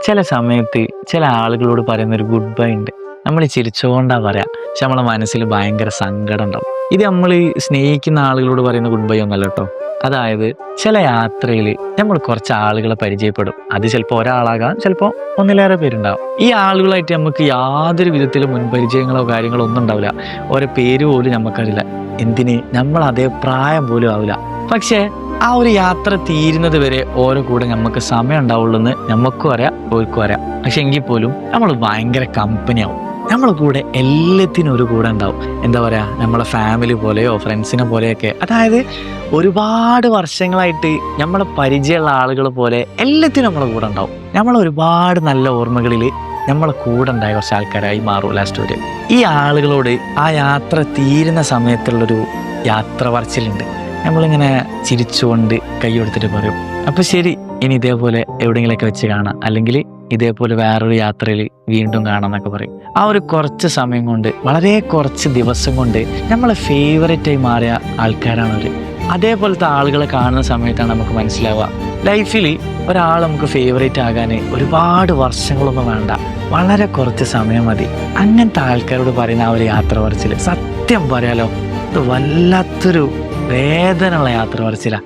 ചില സമയത്ത് ചില ആളുകളോട് പറയുന്ന ഒരു ഗുഡ് ബൈ ഉണ്ട്. നമ്മൾ ചിരിച്ചുകൊണ്ടാ പറയാ, പക്ഷെ നമ്മളെ മനസ്സിൽ ഭയങ്കര സങ്കടം ഉണ്ടാവും. ഇത് നമ്മൾ സ്നേഹിക്കുന്ന ആളുകളോട് പറയുന്ന ഗുഡ് ബൈ ഒന്നല്ല കേട്ടോ. അതായത് ചില യാത്രയിൽ നമ്മൾ കുറച്ച് ആളുകളെ പരിചയപ്പെടും. അത് ചിലപ്പോൾ ഒരാളാകാം, ചിലപ്പോൾ ഒന്നിലേറെ പേരുണ്ടാവും. ഈ ആളുകളായിട്ട് നമുക്ക് യാതൊരു വിധത്തിലും മുൻപരിചയങ്ങളോ കാര്യങ്ങളോ ഒന്നും ഉണ്ടാവില്ല. ഓരോ പേര് പോലും നമുക്കറിയില്ല. എന്തിന്, നമ്മൾ അതേ പ്രായം പോലും ആവില്ല. പക്ഷേ ആ ഒരു യാത്ര തീരുന്നത് വരെ ഓരോ കൂടെ നമുക്ക് സമയം ഉണ്ടാവുള്ളൂ എന്ന് നമുക്കും അറിയാം, ഓർക്കും അറിയാം. പക്ഷെ എങ്കിൽ പോലും നമ്മൾ ഭയങ്കര കമ്പനിയാവും. നമ്മളെ കൂടെ എല്ലാത്തിനും ഒരു കൂടെ ഉണ്ടാവും. എന്താ പറയുക, നമ്മളെ ഫാമിലി പോലെയോ ഫ്രണ്ട്സിനെ പോലെയൊക്കെ. അതായത് ഒരുപാട് വർഷങ്ങളായിട്ട് നമ്മളെ പരിചയമുള്ള ആളുകൾ പോലെ എല്ലാത്തിനും നമ്മളെ കൂടെ ഉണ്ടാവും. നമ്മളെ ഒരുപാട് നല്ല ഓർമ്മകളിൽ നമ്മളെ കൂടെ ഉണ്ടായ കുറച്ച് ആൾക്കാരായി മാറും ലാസ്റ്റ് വരെ. ഈ ആളുകളോട് ആ യാത്ര തീരുന്ന സമയത്തുള്ളൊരു യാത്ര പറച്ചിലുണ്ട്. നമ്മളിങ്ങനെ ചിരിച്ചുകൊണ്ട് കൈ കൊടുത്തിട്ട് പറയും, അപ്പോൾ ശരി, ഇനി ഇതേപോലെ എവിടെയെങ്കിലൊക്കെ വെച്ച് കാണാം, അല്ലെങ്കിൽ ഇതേപോലെ വേറൊരു യാത്രയിൽ വീണ്ടും കാണാം എന്നൊക്കെ പറയും. ആ ഒരു കുറച്ച് സമയം കൊണ്ട്, വളരെ കുറച്ച് ദിവസം കൊണ്ട് നമ്മളെ ഫേവറേറ്റായി മാറിയ ആൾക്കാരാണ് അവർ. അതേപോലത്തെ ആളുകളെ കാണുന്ന സമയത്താണ് നമുക്ക് മനസ്സിലാവുക, ലൈഫിൽ ഒരാൾ നമുക്ക് ഫേവറേറ്റ് ആകാൻ ഒരുപാട് വർഷങ്ങളൊന്നും വേണ്ട, വളരെ കുറച്ച് സമയം മതി. അങ്ങനത്തെ ആൾക്കാരോട് പറയുന്ന ആ ഒരു യാത്ര പറച്ചിൽ സത്യം പറയാലോ, ഇത് വല്ലാത്തൊരു വേദനയുള്ള യാത്ര പറച്ചില.